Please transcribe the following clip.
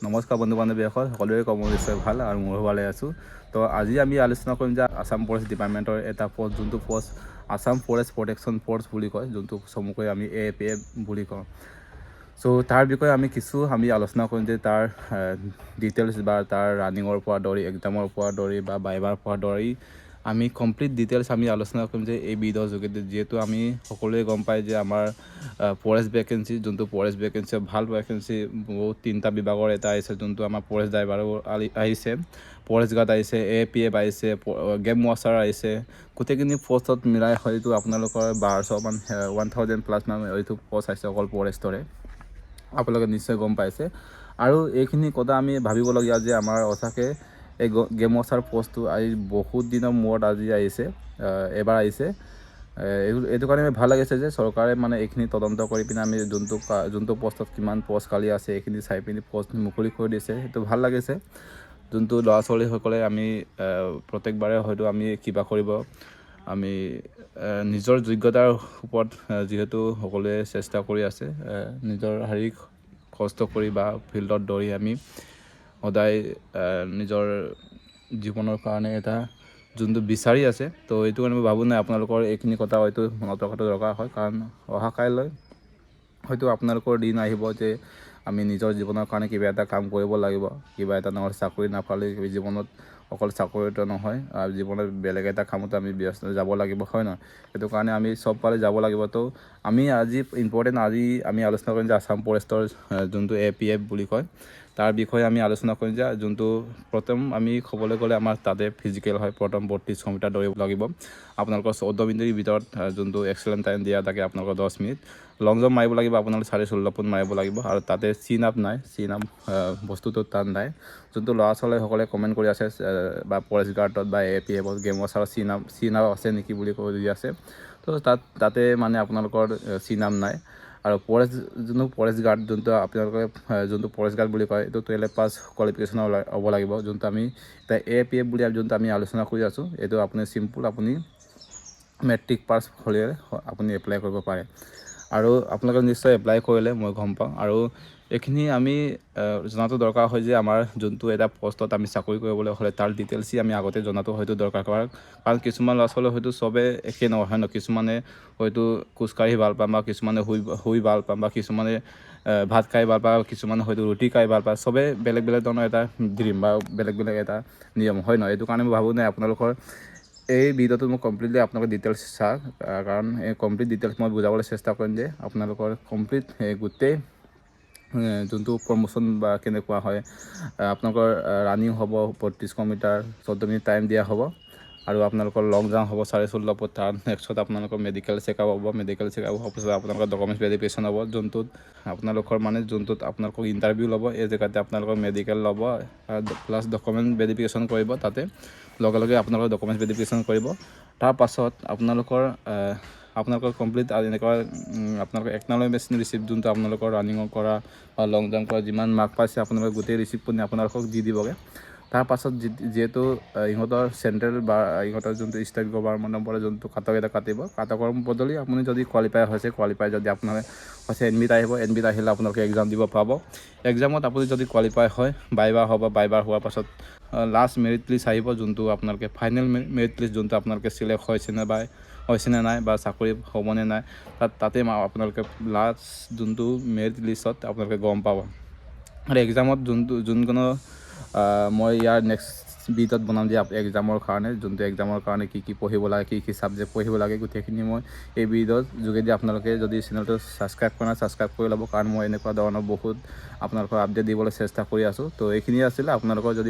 নমস্কাৰ বন্ধু বান্ধৱীসকল, সকলোৰে কৰ্ম নিশ্চয় ভাল আৰু ময়ো ভালে আছোঁ। তো আজি আমি আলোচনা কৰিম যে আসাম ফৰেষ্ট ডিপাৰ্টমেণ্টৰ এটা পষ্ট, যোনটো post Assam forest protection force বুলি কয়, যোনটো চমুকৈ আমি AFF বুলি কওঁ। চ' তাৰ বিষয়ে আমি আলোচনা কৰিম যে তাৰ ডিটেইলছ বা তাৰ ৰানিঙৰ পৰা ধৰি এক্সামৰ পৰা ধৰি বা বাইবাৰ পৰা ধৰি আমি কমপ্লিট ডিটেইলছ আমি আলোচনা কৰিম যে এই ভিডিঅ'ৰ যোগেদি, যিহেতু আমি সকলোৱে গম পাই যে আমাৰ ফৰেষ্ট ভেকেঞ্চি, যোনটো ফৰেষ্ট ভেকেঞ্চি ভাল ভেকেঞ্চি বহুত 3টা বিভাগৰ এটা আহিছে, যোনটো আমাৰ ফৰেষ্ট ড্ৰাইভাৰো আহিছে, ফৰেষ্ট গাৰ্ড আহিছে, APF আহিছে, গেম ৱাচাৰ আহিছে। গোটেইখিনি পষ্টত মিলাই হয়তো আপোনালোকৰ 1000+ মান এইটো পষ্ট আহিছে অকল ফৰেষ্টৰে, আপোনালোকে নিশ্চয় গম পাইছে। আৰু এইখিনি কথা আমি ভাবিবলগীয়া যে আমাৰ সঁচাকৈ এই গেম ৱাচাৰ পষ্টটো আজি বহুত দিনৰ মূৰত আজি আহিছে, এবাৰ আহিছে। এইটো কাৰণে ভাল লাগিছে যে চৰকাৰে মানে এইখিনি তদন্ত কৰি পিনে আমি যোনটো পষ্টত কিমান পষ্ট খালী আছে এইখিনি চাই পিনি পষ্ট মুকলি কৰি দিছে, সেইটো ভাল লাগিছে। যোনটো ল'ৰা ছোৱালীসকলে আমি প্ৰত্যেকবাৰে হয়তো আমি কিবা কৰিব, আমি নিজৰ যোগ্যতাৰ ওপৰত যিহেতু সকলোৱে চেষ্টা কৰি আছে, নিজৰ শাৰীৰিক কষ্ট কৰি বা ফিল্ডত দৌৰি আমি সদায় নিজৰ জীৱনৰ কাৰণে এটা যোনটো বিচাৰি আছে। তো এইটো কাৰণে মই ভাবোঁ নাই আপোনালোকৰ এইখিনি কথা হয়তো মনত ৰখাটো দৰকাৰ হয়, কাৰণ অহা কাইলৈ হয়তো আপোনালোকৰ দিন আহিব যে আমি নিজৰ জীৱনৰ কাৰণে কিবা এটা কাম কৰিব লাগিব, কিবা এটা নহ'লে চাকৰি নাপালে জীৱনত অকল চাকৰিটো নহয়, আৰু জীৱনত বেলেগ এটা কামতো আমি ব্যস্ত যাব লাগিব, হয় নহয়? সেইটো কাৰণে আমি চব ফালে যাব লাগিব। তো আমি আজি আমি আলোচনা কৰিম যে আসাম ফৰেষ্টৰ যোনটো APF বুলি কয় তাৰ বিষয়ে আমি আলোচনা কৰিম যে যোনটো প্ৰথম আমি ক'বলৈ গ'লে আমাৰ তাতে ফিজিকেল হয়, প্ৰথম 32 মিটাৰ দৌৰিব লাগিব আপোনালোকৰ 14 মিনিটৰ ভিতৰত, যোনটো এক্সেলেণ্ট টাইম দিয়া থাকে আপোনালোকৰ 10 মিনিট। লং জাম্প মাৰিব লাগিব আপোনালোকে 16.5 ফুট মাৰিব লাগিব, আৰু তাতে চিন আপ নাই, চিন আপ বস্তুটো তাত নাই। যোনটো ল'ৰা ছোৱালীসকলে কমেণ্ট কৰি আছে বা ফৰেষ্ট গাৰ্ডত বা APFত গেম ৱাচাৰৰ চিন আপ আছে নেকি বুলি কৈ আছে। তো তাতে মানে আপোনালোকৰ চিন আপ নাই। আৰু যোনটো ফৰেষ্ট গাৰ্ড, যোনটো ফৰেষ্ট গাৰ্ড বুলি কয়, এইটো 12 কোৱালিফিকেশ্যনৰ হ'ব লাগিব। যোনটো আমি এতিয়া APF বুলি যোনটো আমি আলোচনা কৰি আছোঁ, এইটো আপুনি চিম্পুল আপুনি মেট্ৰিক পাছ হ'লে আপুনি এপ্লাই কৰিব পাৰে, আৰু আপোনালোকে নিশ্চয় এপ্লাই কৰিলে মই গম পাওঁ। আৰু এইখিনি আমি জনাটো দৰকাৰ হয় যে আমাৰ যোনটো এটা পষ্টত আমি চাকৰি কৰিবলৈ হ'লে তাৰ ডিটেইলছি আমি আগতে জনাটো হয়তো দৰকাৰ, কাৰণ কিছুমান ল'ৰা ছোৱালী হয়তো চবে একে নহয় ন, কিছুমানে হয়তো খোজকাঢ়ি ভাল পায় বা কিছুমানে শুই ভাল পায় বা কিছুমানে ভাত খাই ভাল পায়, কিছুমানে হয়তো ৰুটি খাই ভাল পায়। চবে বেলেগ বেলেগ ধৰণৰ এটা ড্ৰিম বা বেলেগ বেলেগ এটা নিয়ম, হয় নহয়? এইটো কাৰণে মই ভাবোঁ নাই আপোনালোকৰ এই ভিডিঅ'টো মই কমপ্লিটলি আপোনালোকে ডিটেইলছ চাওক, কাৰণ এই কমপ্লিট ডিটেইলছ মই বুজাবলৈ চেষ্টা কৰিম যে আপোনালোকৰ কমপ্লিট গোটেই যোনটো প্ৰমোশ্যন বা কেনেকুৱা হয়, আপোনালোকৰ ৰানিং হ'ব 32 মিটাৰ 14 মিনিট টাইম দিয়া হ'ব, আৰু আপোনালোকৰ লং জাম্প হ'ব 16.5 ফুট। তাৰ নেক্সট আপোনালোকৰ মেডিকেল চেকআপ হ'ব, মেডিকেল চেকআপ হোৱাৰ পিছত আপোনালোকৰ ডকুমেণ্টছ ভেৰিফিকেশ্যন হ'ব, যোনটোত আপোনালোকক ইণ্টাৰভিউ ল'ব। এই জেগাতে আপোনালোকৰ মেডিকেল ল'ব প্লাছ ডকুমেণ্ট ভেৰিফিকেশ্যন কৰিব, তাতে লগে লগে আপোনালোকৰ ডকুমেণ্টছ ভেৰিফিকেশ্যন কৰিব। তাৰপাছত আপোনালোকৰ কমপ্লিট এনেকুৱা আপোনালোকৰ একনলেজমেণ্ট ৰিচিপ্ট, যোনটো আপোনালোকৰ ৰানিঙৰ কৰা বা লং জাম্প কৰা যিমান মাৰ্ক পাইছে আপোনালোকে গোটেই ৰিচিপ্টখিনি আপোনালোকক দি দিবগৈ। তাৰপাছত যিহেতু ইহঁতৰ চেণ্ট্ৰেল বা ইহঁতৰ যোনটো ষ্টেট গভৰ্ণমেণ্টৰ পৰা যোনটো কাটক কাটিব, কাটকৰ বদলি আপুনি যদি কোৱালিফাই যদি আপোনাৰ হৈছে এডমিট আহিলে আপোনালোকে এক্সাম দিব পাব। এক্সামত আপুনি যদি কোৱালিফাই হয়, বাইবাৰ হ'ব, বাইবাৰ হোৱাৰ পাছত লাষ্ট মেৰিট লিষ্ট আহিব, যোনটো আপোনালোকে ফাইনেল মেৰিট লিষ্ট, যোনটো আপোনালোকে চিলেক্ট হৈছেনে নাই বা চাকৰি হ'বনে নাই, তাতে আপোনালোকে লাষ্ট যোনটো মেৰিট লিষ্টত আপোনালোকে গম পাব। আৰু এক্সামত যোনকোনো মই ইয়াৰ নেক্সট ভিডিঅ'ত বনাম যে এক্সামৰ কাৰণে কি পঢ়িব লাগে, কি ছাবজেক্ট পঢ়িব লাগে, গোটেইখিনি মই এই ভিডিঅ'ৰ যোগেদি আপোনালোকে যদি চেনেলটো ছাবস্ক্ৰাইব কৰি ল'ব, কাৰণ মই এনেকুৱা ধৰণৰ বহুত আপোনালোকৰ আপডেট দিবলৈ চেষ্টা কৰি আছোঁ। তো এইখিনিয়ে আছিলে আপোনালোকৰ যদি